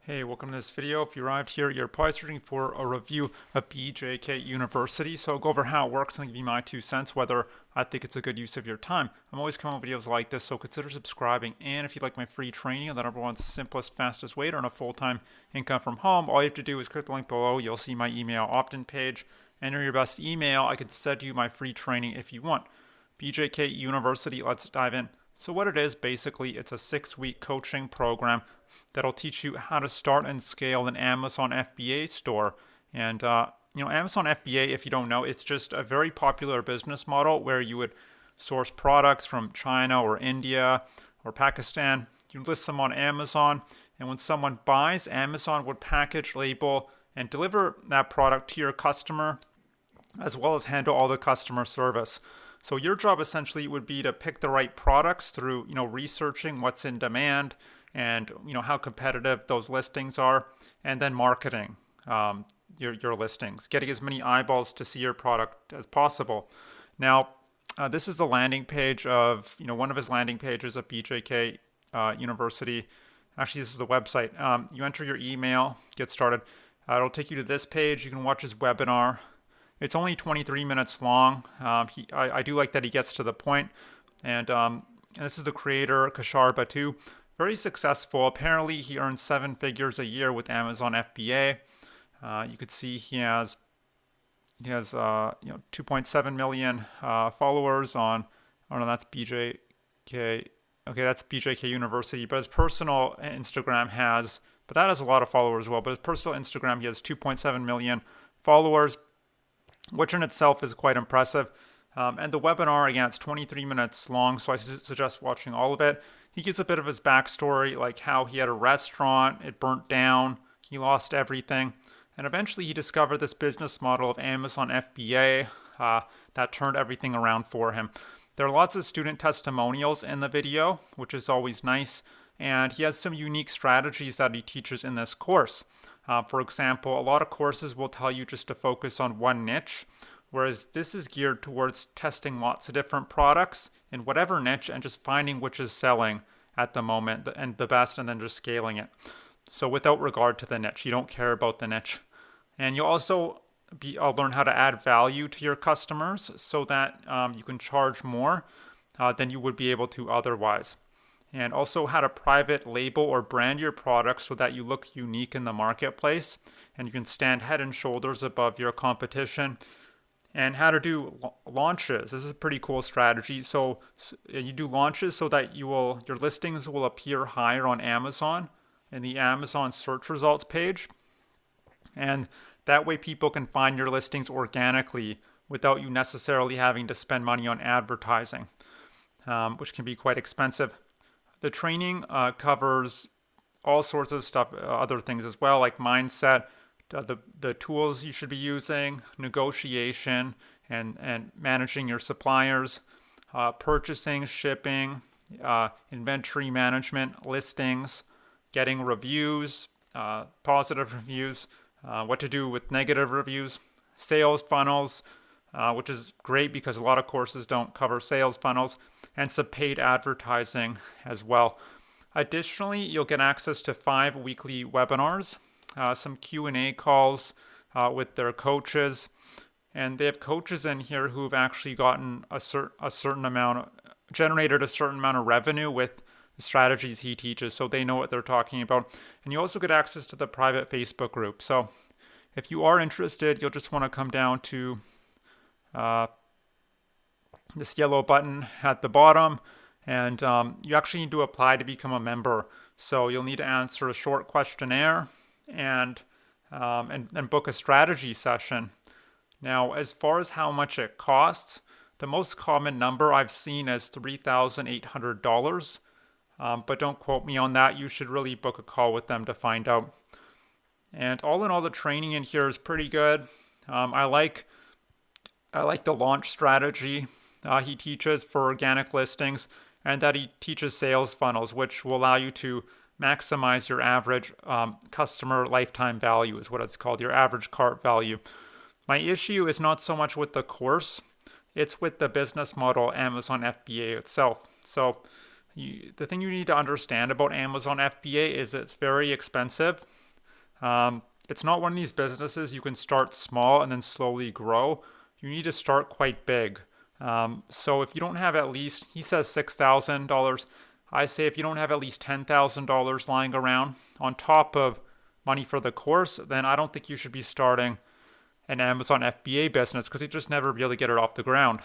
Hey, welcome to this video. If you arrived here, you're probably searching for a review of BJK University. So I'll go over how it works and give you my 2 cents, whether I think it's a good use of your time. I'm always coming with videos like this, so consider subscribing. And if you'd like my free training, the number one simplest, fastest way to earn a full-time income from home, all you have to do is click the link below. You'll see my email opt-in page. Enter your best email. I can send you my free training if you want. BJK University, let's dive in. So what it is, basically, it's a 6-week coaching program that'll teach you how to start and scale an Amazon FBA store. And Amazon FBA, if you don't know, it's just a very popular business model where you would source products from China or India or Pakistan. You list them on Amazon, and when someone buys, Amazon would package, label, and deliver that product to your customer, as well as handle all the customer service. So your job essentially would be to pick the right products through, researching what's in demand and, how competitive those listings are, and then marketing your listings, getting as many eyeballs to see your product as possible. Now, this is the landing page of, one of his landing pages of BJK University. Actually, this is the website. You enter your email, get started. It'll take you to this page. You can watch his webinar. It's only 23 minutes long. I do like that he gets to the point. And this is the creator, Kashar Batu. Very successful. Apparently, he earns 7 figures a year with Amazon FBA. You could see he has 2.7 million followers on. Oh no, that's BJK. Okay, that's BJK University. But his personal Instagram has, but that has a lot of followers as well. But his personal Instagram, he has 2.7 million followers, which in itself is quite impressive. And the webinar, again, it's 23 minutes long, so I suggest watching all of it. He gives a bit of his backstory, like how he had a restaurant, it burnt down, he lost everything, and eventually he discovered this business model of Amazon FBA that turned everything around for him. There are lots of student testimonials in the video, which is always nice, and he has some unique strategies that he teaches in this course. For example, a lot of courses will tell you just to focus on one niche, whereas this is geared towards testing lots of different products in whatever niche and just finding which is selling at the moment and the best, and then just scaling it. So without regard to the niche, you don't care about the niche. And you'll also learn how to add value to your customers so that you can charge more than you would be able to otherwise. And also how to private label or brand your products so that you look unique in the marketplace and you can stand head and shoulders above your competition. And how to do launches. This is a pretty cool strategy. So you do launches so that your listings will appear higher on Amazon in the Amazon search results page. And that way people can find your listings organically without you necessarily having to spend money on advertising, which can be quite expensive. The training covers all sorts of stuff, other things as well, like mindset, the tools you should be using, negotiation, and managing your suppliers, purchasing, shipping, inventory management, listings, getting reviews, positive reviews, what to do with negative reviews, sales funnels, which is great because a lot of courses don't cover sales funnels, and some paid advertising as well. Additionally, you'll get access to 5 weekly webinars, some Q&A calls with their coaches, and they have coaches in here who've actually gotten generated a certain amount of revenue with the strategies he teaches, so they know what they're talking about. And you also get access to the private Facebook group. So if you are interested, you'll just want to come down to this yellow button at the bottom, and you actually need to apply to become a member. So you'll need to answer a short questionnaire and book a strategy session. Now, as far as how much it costs, the most common number I've seen is $3,800. But don't quote me on that. You should really book a call with them to find out. And all in all, the training in here is pretty good. I like the launch strategy he teaches for organic listings, and that he teaches sales funnels, which will allow you to maximize your average customer lifetime value, is what it's called, your average cart value. My issue is not so much with the course, it's with the business model Amazon FBA itself. So The thing you need to understand about Amazon FBA is it's very expensive. It's not one of these businesses you can start small and then slowly grow. You need to start quite big. So if you don't have at least, he says $6,000. I say if you don't have at least $10,000 lying around on top of money for the course, then I don't think you should be starting an Amazon FBA business because you just never really get it off the ground.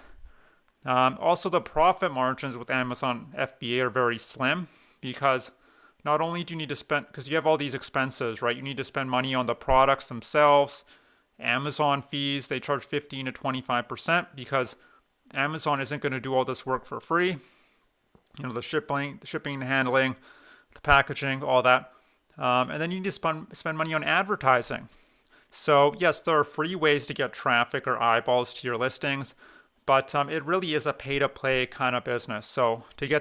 Also, the profit margins with Amazon FBA are very slim because not only do you need to spend, because you have all these expenses, right? You need to spend money on the products themselves, Amazon fees, they charge 15 to 25% because Amazon isn't going to do all this work for free. You know, the shipping, the handling, the packaging, all that. And then you need to spend money on advertising. So yes, there are free ways to get traffic or eyeballs to your listings, but it really is a pay-to-play kind of business. So you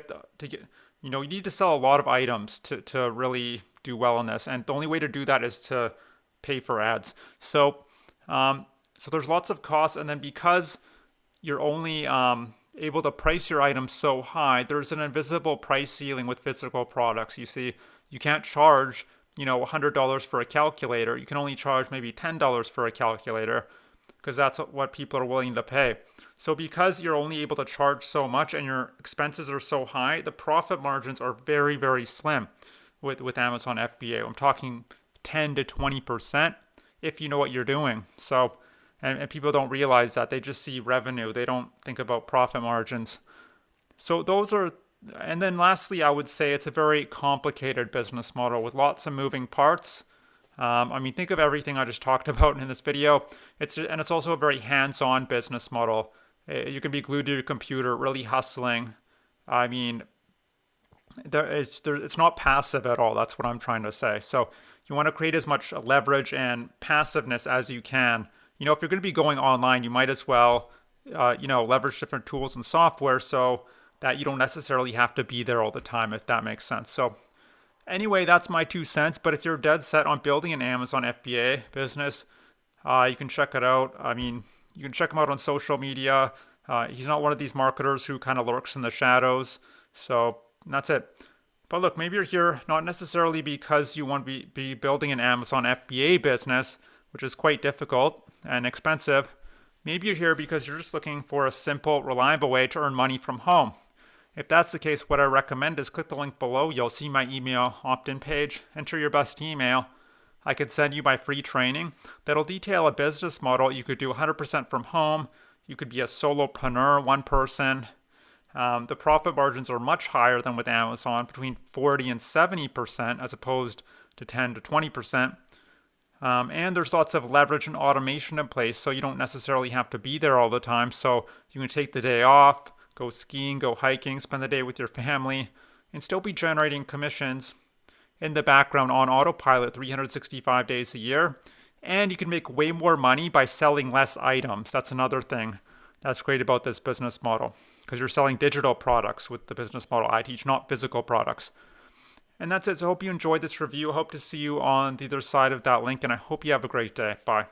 need to sell a lot of items to really do well in this, and the only way to do that is to pay for ads. So there's lots of costs, and then because you're only able to price your items so high, there's an invisible price ceiling with physical products. You see, you can't charge $100 for a calculator. You can only charge maybe $10 for a calculator because that's what people are willing to pay. So because you're only able to charge so much and your expenses are so high, the profit margins are very, very slim with Amazon FBA. I'm talking 10 to 20% if you know what you're doing. So, and people don't realize that. They just see revenue. They don't think about profit margins. So those are, and then lastly, I would say it's a very complicated business model with lots of moving parts. Think of everything I just talked about in this video. It's also a very hands-on business model. You can be glued to your computer, really hustling. It's not passive at all. That's what I'm trying to say. So you want to create as much leverage and passiveness as you can. If you're going to be going online, you might as well, leverage different tools and software so that you don't necessarily have to be there all the time, if that makes sense. So anyway, that's my 2 cents. But if you're dead set on building an Amazon FBA business, you can check it out. You can check him out on social media. He's not one of these marketers who kind of lurks in the shadows. So that's it. But look, maybe you're here not necessarily because you want to be building an Amazon FBA business, which is quite difficult and expensive. Maybe you're here because you're just looking for a simple, reliable way to earn money from home. If that's the case, what I recommend is click the link below. You'll see my email opt-in page. Enter your best email. I could send you my free training that'll detail a business model. You could do 100% from home. You could be a solopreneur, one person. The profit margins are much higher than with Amazon, between 40 and 70% as opposed to 10 to 20%. And there's lots of leverage and automation in place, so you don't necessarily have to be there all the time. So you can take the day off, go skiing, go hiking, spend the day with your family, and still be generating commissions in the background on autopilot 365 days a year. And you can make way more money by selling less items. That's another thing that's great about this business model, because you're selling digital products with the business model I teach, not physical products. And that's it. So I hope you enjoyed this review. I hope to see you on the other side of that link, and I hope you have a great day. Bye.